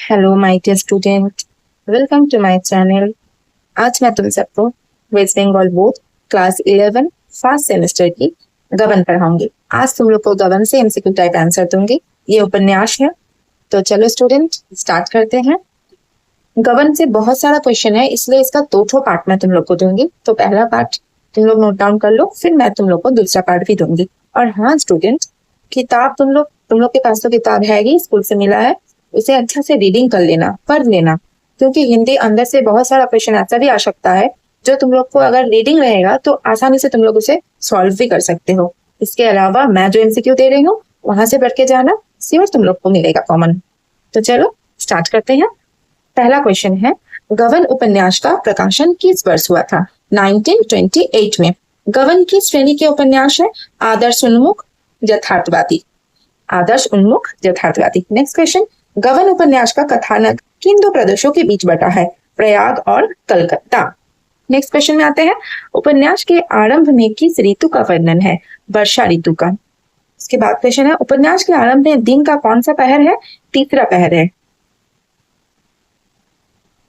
Hello my dear student, welcome to my channel. आज मैं तुम सबको West Bengal board class 11 first semester की गबन पढ़ाऊंगी। आज तुम लोग को गबन से एमसीक्यू टाइप आंसर दूंगी। ये उपन्यास है, तो चलो स्टूडेंट स्टार्ट करते हैं। गबन से बहुत सारा क्वेश्चन है, इसलिए इसका दो पार्ट मैं तुम लोग को दूंगी। तो पहला पार्ट तुम लोग नोट डाउन कर लो, फिर मैं तुम लोग को दूसरा पार्ट भी दूंगी। और हाँ स्टूडेंट, किताब तुम लोग के पास तो किताब है ही, स्कूल से मिला है, उसे अच्छा से रीडिंग कर लेना, पढ़ लेना, क्योंकि हिंदी अंदर से बहुत सारा क्वेश्चन ऐसा भी आ सकता है जो तुम लोग को अगर रीडिंग रहेगा तो आसानी से तुम लोग उसे सॉल्व भी कर सकते हो। इसके अलावा मैं जो एमसीक्यू दे रही हूँ वहां से पढ़ के जाना, श्योर तुम लोग को मिलेगा कॉमन। तो चलो स्टार्ट करते हैं। पहला क्वेश्चन है, गबन उपन्यास का प्रकाशन किस वर्ष हुआ था? 1928 में। गबन किस श्रेणी के उपन्यास है? आदर्श उन्मुख, यथार्थवादी। आदर्श उन्मुख, यथार्थवादी। नेक्स्ट क्वेश्चन, गबन उपन्यास का कथानक किन दो प्रदेशों के बीच बटा है? प्रयाग और कलकत्ता। नेक्स्ट क्वेश्चन में आते हैं, उपन्यास के आरंभ में किस ऋतु का वर्णन है? वर्षा ऋतु का। इसके बाद क्वेश्चन है, उपन्यास के आरंभ में दिन का कौन सा पहर है? तीसरा पहर है।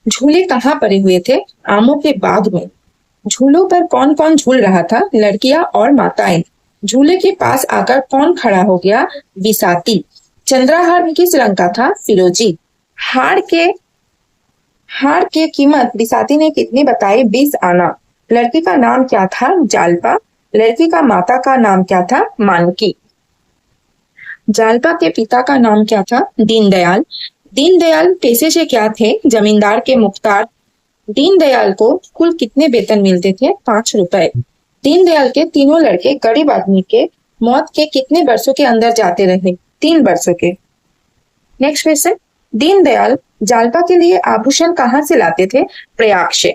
झूले कहाँ पड़े हुए थे? आमों के बाग में। झूलों पर कौन कौन झूल रहा था? लड़कियां और माताएं। झूले के पास आकर कौन खड़ा हो गया? बिसाती। चंद्रहार किस रंग का था? फिरोजी। हार के कीमत बिसाती ने कितनी बताई? 20 आना। लड़की का नाम क्या था? जालपा। लड़की का माता का नाम क्या था? मानकी। जालपा के पिता का नाम क्या था? दीनदयाल। दीनदयाल पेशे से क्या थे? जमींदार के मुख्तार। दीनदयाल को कुल कितने वेतन मिलते थे? 5 रुपए। दीनदयाल के तीनों लड़के गरीब आदमी के मौत के कितने वर्षों के अंदर जाते रहे? 3 वर्षों के। नेक्स्ट क्वेश्चन, दीनदयाल जालपा के लिए आभूषण कहाँ से लाते थे? प्रयाग से।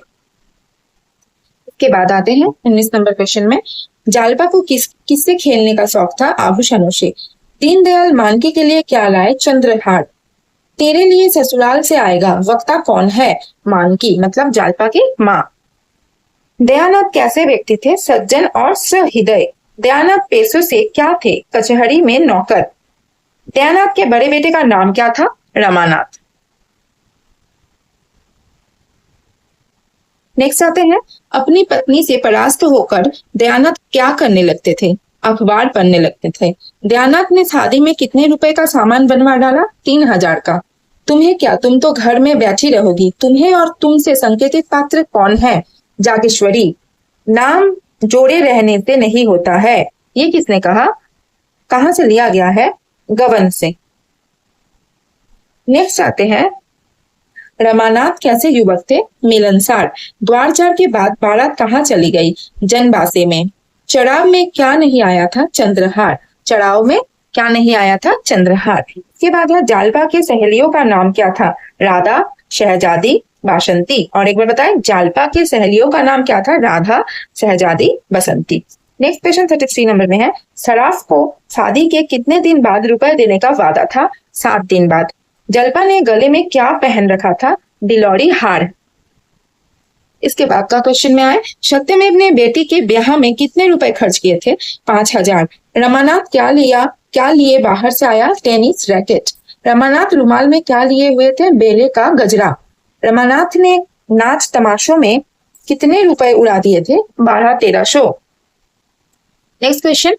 इसके बाद आते हैं 19 नंबर क्वेश्चन में, जालपा को किससे खेलने का शौक था? आभूषणों से। दीनदयाल मानकी के लिए क्या लाए? चंद्रहार। तेरे लिए ससुराल से आएगा वक्ता कौन है? मानकी, मतलब जालपा की माँ। दयानंद कैसे व्यक्ति थे? सज्जन और सहृदय। दयानंद पेशे से क्या थे? कचहरी में नौकर। दयानंद के बड़े बेटे का नाम क्या था? रमानाथ। नेक्स्ट आते हैं, अपनी पत्नी से परास्त होकर दयानंद क्या करने लगते थे? अखबार पढ़ने लगते थे। दयानंद ने शादी में कितने रुपए का सामान बनवा डाला? 3000 का। तुम्हें क्या, तुम तो घर में बैठी रहोगी। तुम्हें और तुमसे संकेतित पात्र कौन है? जागेश्वरी। नाम जोड़े रहने से नहीं होता है, ये किसने कहा? कहां से लिया गया है? गबन से। नेक्स्ट आते हैं, रमानाथ कैसे युवक थे? मिलनसार। द्वारचार के बाद बारात कहाँ चली गई? जनबासे में। चढ़ाव में क्या नहीं आया था? चंद्रहार। चढ़ाव में क्या नहीं आया था? चंद्रहार। इसके बाद है, जालपा के सहेलियों का नाम क्या था? राधा, शहजादी, बासंती। और एक बार बताएं, जालपा के सहेलियों का नाम क्या था? राधा, शहजादी, बसंती। नेक्स्ट क्वेश्चन 33 नंबर में है, सराफ को शादी के कितने दिन बाद रुपए देने का वादा था? 7 दिन बाद। जालपा ने गले में क्या पहन रखा था? बिलौरी हार। इसके बाद का क्वेश्चन में आए, सत्यमेव ने बेटी के ब्याह में कितने रुपए खर्च किए थे? 5000। रमानाथ क्या लिए बाहर से आया? Tennis racket. रमानाथ रुमाल में क्या लिए हुए थे? बेले का गजरा। रमानाथ ने नाच तमाशों में कितने रुपए उड़ा दिए थे? 1200-1300। नेक्स्ट क्वेश्चन,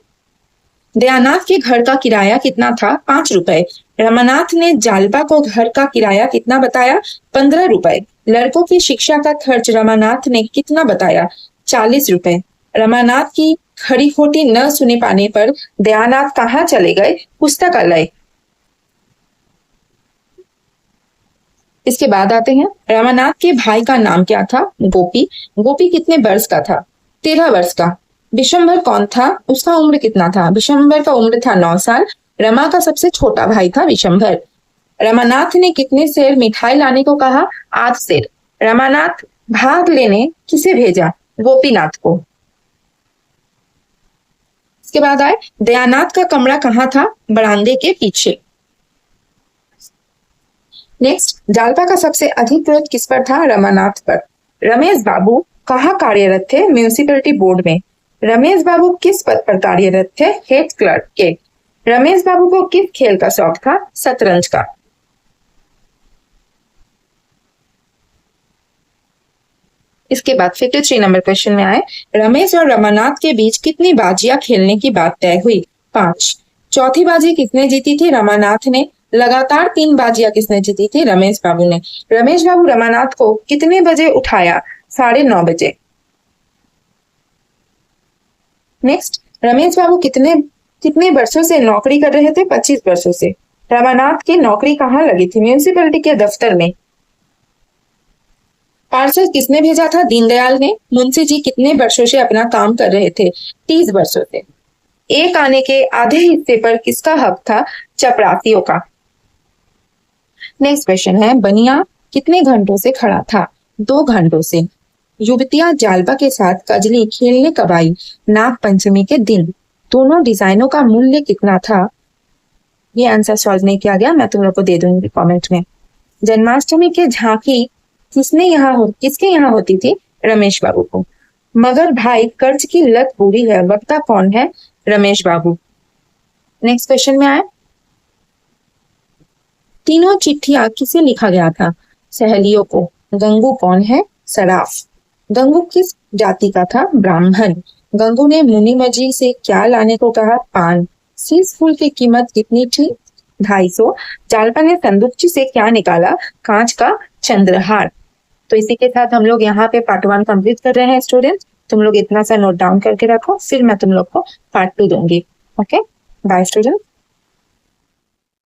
दयानाथ के घर का किराया कितना था? 5 रुपए। रमानाथ ने जालपा को घर का किराया कितना बताया? 15 रुपए। लड़कों की शिक्षा का खर्च रमानाथ ने कितना बताया? 40 रुपए। रमानाथ की खड़ी खोटी न सुने पाने पर दयानाथ कहाँ चले गए? पुस्तकालय। इसके बाद आते हैं, रमानाथ के भाई का नाम क्या था? गोपी। गोपी कितने वर्ष का था? 13 वर्ष का। विशंभर कौन था? उसका उम्र कितना था? विशंभर का उम्र था 9 साल। रमा का सबसे छोटा भाई था विशंभर। रमानाथ ने कितने सेर मिठाई लाने को कहा? 8 सेर। रमानाथ भाग लेने किसे भेजा? गोपीनाथ को। इसके बाद आए, दयानाथ का कमरा कहाँ था? बरामदे के पीछे। नेक्स्ट, जालपा का सबसे अधिक क्रोध किस पर था? रमानाथ पर। रमेश बाबू कहाँ कार्यरत थे? म्यूनिसिपैलिटी बोर्ड में। रमेश बाबू किस पद पर कार्यरत थे? हेड क्लर्क के। रमेश बाबू को किस खेल का शौक था? शतरंज का। इसके बाद 53 नंबर क्वेश्चन में आए, रमेश और रमानाथ के बीच कितनी बाजियां खेलने की बात तय हुई? 5। चौथी बाजी किसने जीती थी? रमानाथ ने। लगातार 3 बाजियां किसने जीती थी? रमेश बाबू ने। रमेश बाबू रमानाथ को कितने बजे उठाया? 9:30 बजे। नेक्स्ट, रमेश बाबू कितने वर्षों से नौकरी कर रहे थे? 25 वर्षों से। रमानाथ की नौकरी कहाँ लगी थी? म्यूनिसिपैलिटी के दफ्तर में। पार्सल किसने भेजा था? दीनदयाल ने। मुंशी जी कितने वर्षों से अपना काम कर रहे थे? 30 वर्षों से। एक आने के आधे हिस्से पर किसका हक था? चपरासियों का। नेक्स्ट क्वेश्चन है, बनिया कितने घंटों से खड़ा था? 2 घंटों से। युवतियां जालबा के साथ कजली खेलने कब आई? नाग पंचमी के दिन। दोनों डिजाइनों का मूल्य कितना था? ये आंसर सॉल्व नहीं किया गया, मैं तुम लोग को दे दूंगी कमेंट में। जन्माष्टमी के झांकी किसके यहाँ होती थी? रमेश बाबू को। मगर भाई कर्ज की लत बुरी है, वक्ता कौन है? रमेश बाबू। नेक्स्ट क्वेश्चन में आए, तीनों चिट्ठियां किसे लिखा गया था? सहेलियों को। गंगू कौन है? सराफ। गंगू किस जाति का था? ब्राह्मण। गंगू ने मुनिमजी से क्या लाने को कहा? पान। शीश फूल की कीमत कितनी थी? 250। जालपा ने संदूकची से क्या निकाला? कांच का चंद्रहार। तो इसी के साथ हम लोग यहाँ पे पार्ट 1 कंप्लीट कर रहे हैं स्टूडेंट्स। तुम लोग इतना सा नोट डाउन करके रखो, फिर मैं तुम लोग को पार्ट 2 दूंगी। Okay, bye student.